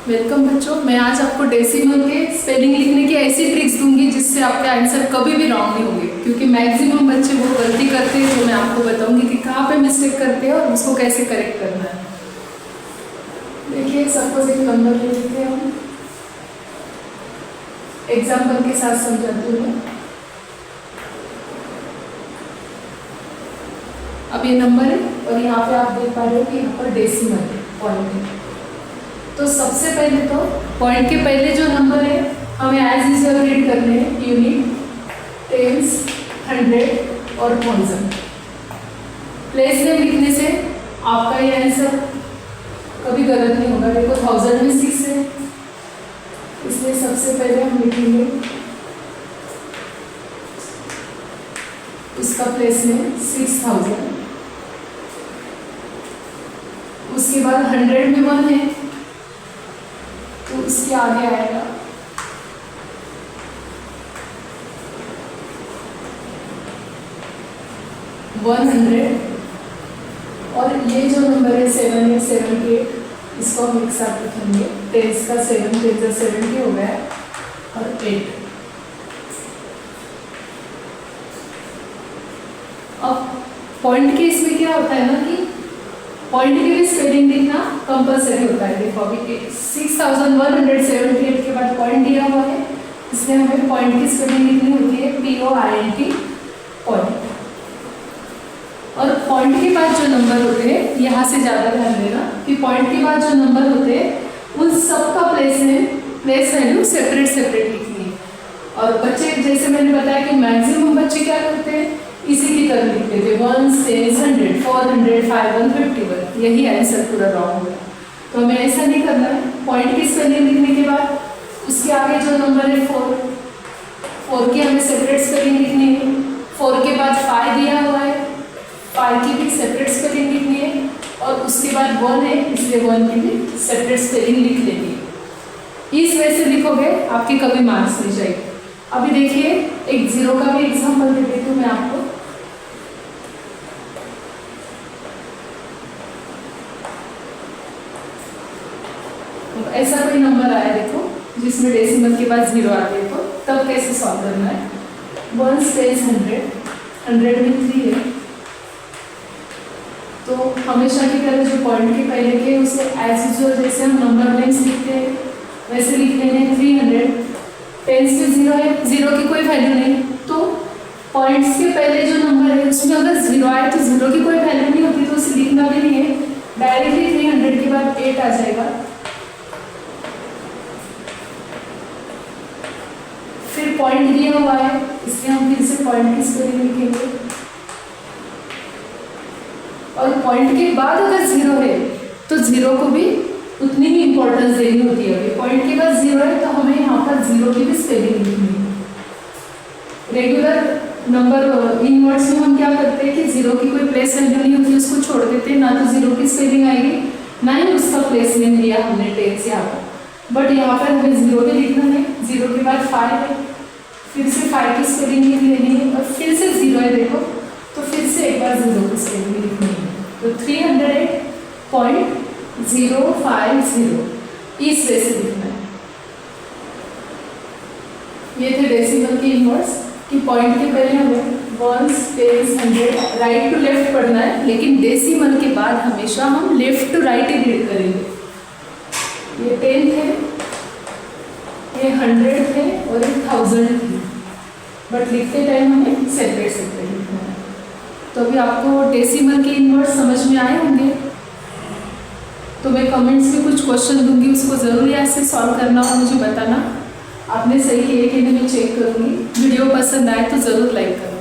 Welcome बच्चों, मैं आज आपको डेसिमल के स्पेलिंग लिखने की ऐसी ट्रिक्स दूंगी जिससे आपके आंसर कभी भी रॉन्ग नहीं होंगे, क्योंकि मैक्सिमम बच्चे वो गलती करते हैं। तो मैं आपको बताऊंगी कि कहाँ पे मिस्टेक करते हैं और उसको कैसे करेक्ट करना है। देखिए, सपोज एक नंबर ले लेते हैं हम, एग्जाम्पल के साथ समझाती हूँ मैं। अब ये नंबर है और यहाँ पे आप देख पा रहे हो कि यहाँ पर डेसिमल पॉइंट है। तो सबसे पहले तो पॉइंट के पहले जो नंबर है हमें एज यूजुअल रीड करने हैं, यूनिट, टेंस, 100 और 1000। प्लेस नेम लिखने से आपका ये आंसर कभी गलत नहीं होगा। देखो 1000 में 6 है, इसलिए सबसे पहले हम लिखेंगे उसका प्लेस नेम 6000। उसके बाद 100 में 1 है तो उसके आगे आएगा 100। और ये जो नंबर है 7 है, 78, इसको हम एक साथ लिखेंगे। 10 का 7, 10 का 70 हो गया और 8। अब पॉइंट के इसमें क्या होता है ना कि पॉइंट के भी स्पेलिंग लिखना कंपलसरी होता है। देखो अभी 6178 के बाद पॉइंट दिया हुआ है, इसलिए हमें पॉइंट की स्पेलिंग लिखनी होती है POINT, पॉइंट। और पॉइंट के बाद जो नंबर होते हैं, यहाँ से ज़्यादा ध्यान देना कि पॉइंट के बाद जो नंबर होते हैं उन सब का प्लेस वैल्यू सेपरेट लिखनी है। और बच्चे, जैसे मैंने बताया कि मैक्सिमम बच्चे क्या करते हैं, इसी की तरह लिखते थे 1, 10, 100, 400, 551, यही आंसर पूरा रॉन्ग होगा। तो हमें ऐसा नहीं करना है। पॉइंट की स्पेलिंग लिखने के बाद उसके आगे जो नंबर है 4 की हमें सेपरेट स्पेलिंग लिखनी है। 4 के बाद 5 दिया हुआ है, 5 की भी सेपरेट स्पेलिंग लिखनी है। और उसके बाद 1 है, इसलिए 1 की भी सेपरेट स्पेलिंग लिख लेनी है। इस वजह से लिखोगे आपके कभी मार्क्स नहीं जाएंगे। अभी देखिए, एक 0 का भी एग्जाम्पल दे देती हूँ मैं आपको। ऐसा कोई नंबर आया देखो जिसमें डेसिमल के बाद 0 आते हैं, तो तब कैसे सॉल्व करना है। 1 10 100, 100 में 3 है, तो हमेशा की तरह जो पॉइंट के पहले के उसे एज यूजुअल जैसे हम नंबर लाइन्स लिखते हैं वैसे लिख लेने हैं। 300, टेंस में 0 है, 0 की कोई वैल्यू नहीं, तो पॉइंट्स के पहले जो नंबर है उसमें अगर 0 आए तो 0 की कोई वैल्यू नहीं होती, तो उसे लिखना भी नहीं है। डायरेक्टली 300 के बाद 8 आ जाएगा। फिर पॉइंट दिया हुआ है, इसलिए हम फिर से पॉइंट की स्पेलिंग लिखेंगे। और पॉइंट के बाद अगर 0 है तो 0 को भी उतनी ही इंपॉर्टेंस देनी होती है। पॉइंट के बाद 0 है तो हमें यहाँ पर 0 की भी स्पेलिंग लिखनी है। रेगुलर नंबर इन वर्ड्स में हम क्या करते हैं कि 0 की कोई प्लेस वैल्यू नहीं होती, उसको छोड़ देते हैं। ना तो 0 की स्पेलिंग आएगी, ना ही उसका प्लेस नेम दिया हमने टेंस यहाँ पर। बट यहाँ पर हमें 0 भी लिखना है। 0 के बाद 5 है, फिर से 5 की स्पेलिंग लिख लेनी है। और फिर से 0 है देखो, तो फिर से एक बार 0 की स्पेलिंग लिखनी है। तो 308.050 इस वे से लिखना है। ये थे डेसिमल के इनवर्स कि पॉइंट के पहले हमें 1, 10, 100 राइट टू लेफ्ट पढ़ना है, लेकिन डेसिमल के बाद हमेशा हम लेफ्ट टू राइट ही रीड करेंगे। ये 10 थे, ये 100 थे और ये 1000 थे, बट लिखते टाइम हमें सेपरेट लिखना है। तो अभी आपको डेसिमल के इनवर्स समझ में आए होंगे। तो मैं कमेंट्स में कुछ क्वेश्चन दूंगी, उसको ज़रूर यहाँ से सॉल्व करना और मुझे बताना आपने सही किए कि नहीं, मैं चेक करूँगी। वीडियो पसंद आए तो ज़रूर लाइक करना।